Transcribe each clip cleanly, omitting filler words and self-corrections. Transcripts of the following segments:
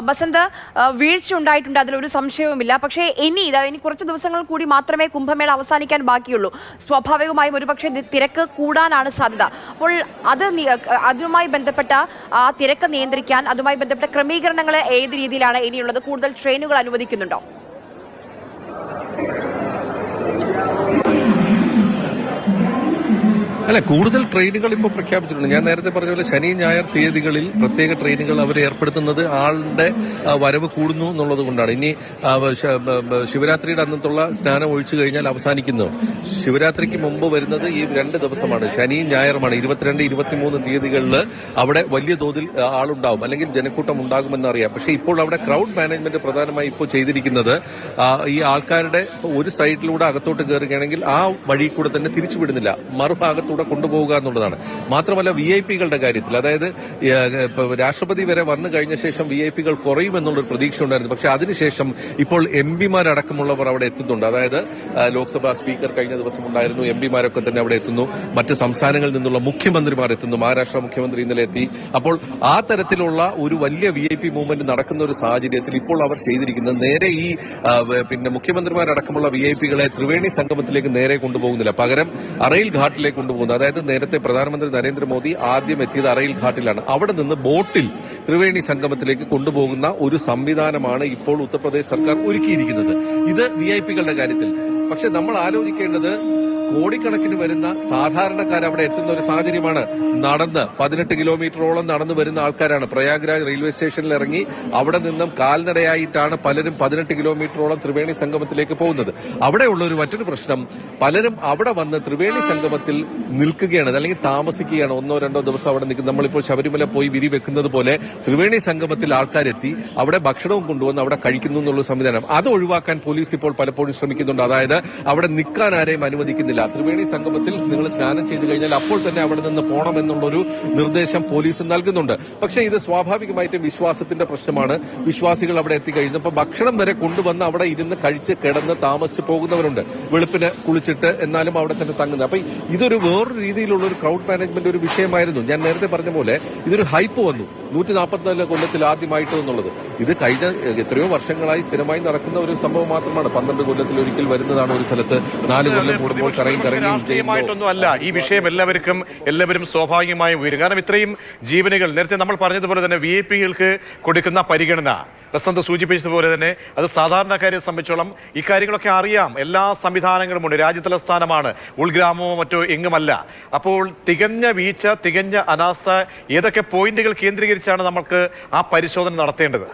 ബസന്ത്, വീഴ്ച ഉണ്ടായിട്ടുണ്ട്, അതിലൊരു സംശയവുമില്ല. പക്ഷേ ഇനി കുറച്ച് ദിവസങ്ങൾ കൂടി മാത്രമേ കുംഭമേള അവസാനിക്കാൻ ബാക്കിയുള്ളൂ. സ്വാഭാവികമായും ഒരുപക്ഷെ തിരക്ക് കൂടാനാണ് സാധ്യത. അപ്പോൾ അതുമായി ബന്ധപ്പെട്ട തിരക്ക് നിയന്ത്രിക്കാൻ, അതുമായി ബന്ധപ്പെട്ട ക്രമീകരണങ്ങൾ ഏത് രീതിയിലാണ് ഇനിയുള്ളത്? കൂടുതൽ ട്രെയിനുകൾ അനുവദിക്കുന്നുണ്ടോ? അല്ല, കൂടുതൽ ട്രെയിനുകൾ ഇപ്പോൾ പ്രഖ്യാപിച്ചിട്ടുണ്ട്. ഞാൻ നേരത്തെ പറഞ്ഞ പോലെ ശനി ഞായർ തീയതികളിൽ പ്രത്യേക ട്രെയിനുകൾ അവർ ഏർപ്പെടുത്തുന്നത് ആളുടെ വരവ് കൂടുന്നു എന്നുള്ളത് കൊണ്ടാണ്. ഇനി ശിവരാത്രിയുടെ അന്നത്തുള്ള സ്നാനം ഒഴിച്ചു കഴിഞ്ഞാൽ അവസാനിക്കുന്നു. ശിവരാത്രിക്ക് മുമ്പ് വരുന്നത് ഈ 2 ദിവസമാണ്, ശനിയും ഞായറുമാണ്. 22, 23 തീയതികളിൽ അവിടെ വലിയ തോതിൽ ആളുണ്ടാവും, അല്ലെങ്കിൽ ജനക്കൂട്ടം ഉണ്ടാകുമെന്ന് അറിയാം. പക്ഷേ ഇപ്പോൾ അവിടെ ക്രൗഡ് മാനേജ്മെന്റ് പ്രധാനമായി ഇപ്പോൾ ചെയ്തിരിക്കുന്നത് ഈ ആൾക്കാരുടെ ഒരു സൈഡിലൂടെ അകത്തോട്ട് കയറുകയാണെങ്കിൽ ആ വഴി കൂടെ തന്നെ തിരിച്ചുവിടുന്നില്ല, മറുഭാഗത്തൂടെ കൊണ്ടുപോകുക എന്നുള്ളതാണ്. മാത്രമല്ല VIP-കളുടെ കാര്യത്തിൽ, അതായത് രാഷ്ട്രപതി വരെ വന്നു കഴിഞ്ഞ ശേഷം VIP-കൾ കുറയുമെന്നുള്ളൊരു പ്രതീക്ഷ ഉണ്ടായിരുന്നു. പക്ഷെ അതിനുശേഷം ഇപ്പോൾ MP-മാരടക്കമുള്ളവർ അവിടെ എത്തുന്നുണ്ട്. അതായത് ലോക്സഭാ സ്പീക്കർ കഴിഞ്ഞ ദിവസം ഉണ്ടായിരുന്നു, MP-മാരൊക്കെ തന്നെ അവിടെ എത്തുന്നു. മറ്റ് സംസ്ഥാനങ്ങളിൽ നിന്നുള്ള മുഖ്യമന്ത്രിമാർ എത്തുന്നു. മഹാരാഷ്ട്ര മുഖ്യമന്ത്രി ഇന്നലെ എത്തി. അപ്പോൾ ആ തരത്തിലുള്ള ഒരു വലിയ VIP മൂവ്മെന്റ് നടക്കുന്ന ഒരു സാഹചര്യത്തിൽ ഇപ്പോൾ അവർ ചെയ്തിരിക്കുന്നത് നേരെ ഈ മുഖ്യമന്ത്രിമാരടക്കമുള്ള VIP-കളെ ത്രിവേണി സംഗമത്തിലേക്ക് നേരെ കൊണ്ടുപോകുന്നില്ല, പകരം അറയിൽ ഘാട്ടിലേക്ക് കൊണ്ടുപോകുന്നു. അതായത് നേരത്തെ പ്രധാനമന്ത്രി നരേന്ദ്രമോദി ആദ്യം എത്തിയത് അറയിൽ ഘാട്ടിലാണ്. അവിടെ നിന്ന് ബോട്ടിൽ ത്രിവേണി സംഗമത്തിലേക്ക് കൊണ്ടുപോകുന്ന ഒരു സംവിധാനമാണ് ഇപ്പോൾ ഉത്തർപ്രദേശ് സർക്കാർ ഒരുക്കിയിരിക്കുന്നത്. ഇത് VIP-കളുടെ കാര്യത്തിൽ. പക്ഷെ നമ്മൾ ആലോചിക്കേണ്ടത് കോടിക്കണക്കിന് വരുന്ന സാധാരണക്കാർ അവിടെ എത്തുന്ന ഒരു സാഹചര്യമാണ്. നടന്ന് 18 കിലോമീറ്ററോളം നടന്നു വരുന്ന ആൾക്കാരാണ്. പ്രയാഗ്രാജ് റെയിൽവേ സ്റ്റേഷനിൽ ഇറങ്ങി അവിടെ നിന്നും കാൽനടയായിട്ടാണ് പലരും 18 കിലോമീറ്ററോളം ത്രിവേണി സംഗമത്തിലേക്ക് പോകുന്നത്. അവിടെയുള്ള ഒരു മറ്റൊരു പ്രശ്നം, പലരും അവിടെ വന്ന് ത്രിവേണി സംഗമത്തിൽ നിൽക്കുകയാണ്, അല്ലെങ്കിൽ താമസിക്കുകയാണ്. 1-2 ദിവസം അവിടെ നിൽക്കുന്നത്. നമ്മളിപ്പോൾ ശബരിമല പോയി വിരി വെക്കുന്നത് പോലെ ത്രിവേണി സംഗമത്തിൽ ആൾക്കാരെത്തി അവിടെ ഭക്ഷണവും കൊണ്ടുവന്ന് അവിടെ കഴിക്കുന്നു എന്നുള്ള സംവിധാനം, അത് ഒഴിവാക്കാൻ പോലീസ് ഇപ്പോൾ പലപ്പോഴും ശ്രമിക്കുന്നുണ്ട്. അതായത് അവിടെ നിൽക്കാൻ ആരെയും അനുവദിക്കുന്നില്ല. ത്രിവേണി സംഗമത്തിൽ നിങ്ങൾ സ്നാനം ചെയ്തു കഴിഞ്ഞാൽ അപ്പോൾ തന്നെ അവിടെ നിന്ന് പോകണമെന്നുള്ളൊരു നിർദ്ദേശം പോലീസ് നൽകുന്നുണ്ട്. പക്ഷേ ഇത് സ്വാഭാവികമായിട്ടും വിശ്വാസത്തിന്റെ പ്രശ്നമാണ്. വിശ്വാസികൾ അവിടെ എത്തിക്കഴിഞ്ഞപ്പോൾ ഭക്ഷണം വരെ കൊണ്ടുവന്ന് അവിടെ ഇരുന്ന് കഴിച്ച് കിടന്ന് താമസിച്ച് പോകുന്നവരുണ്ട്, വെളുപ്പിന് കുളിച്ചിട്ട് എന്നാലും അവിടെ തന്നെ തങ്ങുന്നത്. അപ്പൊ ഇതൊരു വേറൊരു രീതിയിലുള്ള ഒരു ക്രൗഡ് മാനേജ്മെന്റ് ഒരു വിഷയമായിരുന്നു. ഞാൻ നേരത്തെ പറഞ്ഞ പോലെ ഇതൊരു ഹൈപ്പ് വന്നു 144 കൊല്ലത്തിൽ ആദ്യമായിട്ട് എന്നുള്ളത്. ഇത് കഴിഞ്ഞ എത്രയോ വർഷങ്ങളായി സ്ഥിരമായി നടക്കുന്ന ഒരു സംഭവം മാത്രമാണ്. 12 കൊല്ലത്തിൽ ഒരിക്കൽ വരുന്നതാണ് ഒരു സ്ഥലത്ത്. 4 കൊല്ലം കൂടുമ്പോൾ രാഷ്ട്രീയമായിട്ടൊന്നും അല്ല ഈ വിഷയം. എല്ലാവരും സ്വാഭാവികമായും ഉയരും. കാരണം ഇത്രയും ജീവനുകൾ, നേരത്തെ നമ്മൾ പറഞ്ഞതുപോലെ തന്നെ VIP-കൾക്ക് കൊടുക്കുന്ന പരിഗണന ബസന്ത് സൂചിപ്പിച്ചതുപോലെ തന്നെ അത് സാധാരണക്കാരെ സംബന്ധിച്ചോളം ഇക്കാര്യങ്ങളൊക്കെ അറിയാം. എല്ലാ സംവിധാനങ്ങളുമുണ്ട്, രാജ്യതലസ്ഥാനമാണ്, ഉൾഗ്രാമമോ മറ്റോ എങ്ങുമല്ല. അപ്പോൾ തികഞ്ഞ വീഴ്ച, തികഞ്ഞ അനാസ്ഥ, ഏതൊക്കെ പോയിന്റുകൾ കേന്ദ്രീകരിച്ചാണ് നമുക്ക് ആ പരിശോധന നടത്തേണ്ടത്?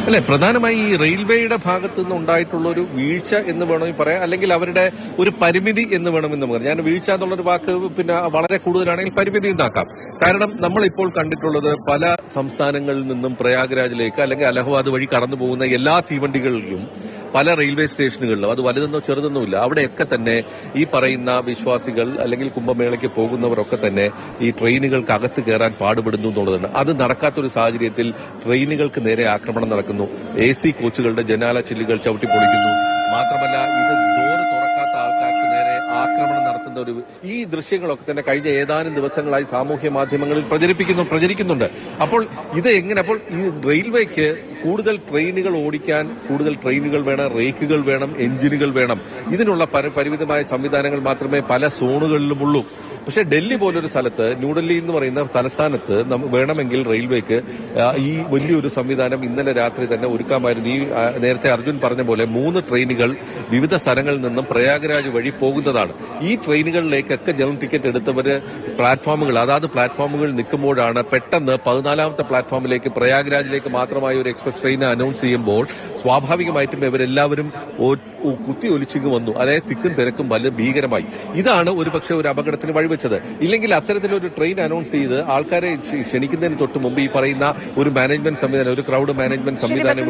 അല്ലെ, പ്രധാനമായി ഈ റെയിൽവേയുടെ ഭാഗത്തു നിന്ന് ഉണ്ടായിട്ടുള്ള ഒരു വീഴ്ച എന്ന് വേണമെങ്കിൽ പറയാം, അല്ലെങ്കിൽ അവരുടെ ഒരു പരിമിതി എന്ന് വേണമെന്ന് പറയാം. ഞാൻ വീഴ്ച എന്നുള്ളൊരു വാക്ക് വളരെ കൂടുതലാണെങ്കിൽ പരിമിതി ഉണ്ടാക്കാം. കാരണം നമ്മളിപ്പോൾ കണ്ടിട്ടുള്ളത് പല സംസ്ഥാനങ്ങളിൽ നിന്നും പ്രയാഗ്രാജിലേക്ക് അല്ലെങ്കിൽ അലഹബാദ് വഴി കടന്നു പോകുന്ന എല്ലാ തീവണ്ടികളിലും പല റെയിൽവേ സ്റ്റേഷനുകളിലും, അത് വലുതെന്നോ ചെറുതെന്നോ ഇല്ല, അവിടെയൊക്കെ തന്നെ ഈ പറയുന്ന വിശ്വാസികൾ അല്ലെങ്കിൽ കുംഭമേളയ്ക്ക് പോകുന്നവരൊക്കെ തന്നെ ഈ ട്രെയിനുകൾക്ക് അകത്ത് കയറാൻ പാടുപെടുന്നു എന്നുള്ളതാണ്. അത് നടക്കാത്തൊരു സാഹചര്യത്തിൽ ട്രെയിനുകൾക്ക് നേരെ ആക്രമണം നടക്കുന്നു. AC കോച്ചുകളുടെ ജനാല ചില്ലുകൾ ചവിട്ടിപ്പൊളിക്കുന്നു. മാത്രമല്ല ഇത് ഡോറ് തുറക്കാത്ത ആൾക്കാർക്ക് നേരെ ആക്രമണം നടത്തുന്ന ഈ ദൃശ്യങ്ങളൊക്കെ തന്നെ കഴിഞ്ഞ ഏതാനും ദിവസങ്ങളായി സാമൂഹ്യ മാധ്യമങ്ങളിൽ പ്രചരിക്കുന്നുണ്ട്. അപ്പോൾ ഇത് എങ്ങനെ, അപ്പോൾ ഈ റെയിൽവേക്ക് കൂടുതൽ ട്രെയിനുകൾ ഓടിക്കാൻ കൂടുതൽ ട്രെയിനുകൾ വേണം, റേക്കുകൾ വേണം, എഞ്ചിനുകൾ വേണം. ഇതിനുള്ള പരിമിതമായ സംവിധാനങ്ങൾ മാത്രമേ പല സോണുകളിലുമുള്ളൂ. പക്ഷെ ഡൽഹി പോലൊരു സ്ഥലത്ത്, ന്യൂഡൽഹി എന്ന് പറയുന്ന തലസ്ഥാനത്ത് വേണമെങ്കിൽ റെയിൽവേക്ക് ഈ വലിയൊരു സംവിധാനം ഇന്നലെ രാത്രി തന്നെ ഒരുക്കാമായിരുന്നു. ഈ നേരത്തെ അർജുൻ പറഞ്ഞ പോലെ 3 ട്രെയിനുകൾ വിവിധ സ്ഥലങ്ങളിൽ നിന്നും പ്രയാഗ്രാജ് വഴി പോകുന്നതാണ്. ഈ ട്രെയിനുകളിലേക്കൊക്കെ ജനറൽ ടിക്കറ്റ് എടുത്തവര് അതാത് പ്ലാറ്റ്ഫോമുകൾ നിൽക്കുമ്പോഴാണ് പെട്ടെന്ന് 14ാമത്തെ പ്ലാറ്റ്ഫോമിലേക്ക് പ്രയാഗ്രാജിലേക്ക് മാത്രമായി ഒരു എക്സ്പ്രസ് ട്രെയിൻ അനൗൺസ് ചെയ്യുമ്പോൾ സ്വാഭാവികമായിട്ടും ഇവരെല്ലാവരും കുത്തി ഒലിച്ചിങ്ങ് വന്നു. അതായത് തിക്കും തിരക്കും വലിയ ഭീകരമായി. ഇതാണ് ഒരുപക്ഷെ ഒരു അപകടത്തിന് വഴിവെച്ചത്. ഇല്ലെങ്കിൽ അത്തരത്തിലൊരു ട്രെയിൻ അനൗൺസ് ചെയ്ത് ആൾക്കാരെ ക്ഷണിക്കുന്നതിന് തൊട്ട് മുമ്പ് ഈ പറയുന്ന ഒരു മാനേജ്മെന്റ് സംവിധാനം, ഒരു ക്രൗഡ് മാനേജ്മെന്റ് സംവിധാനം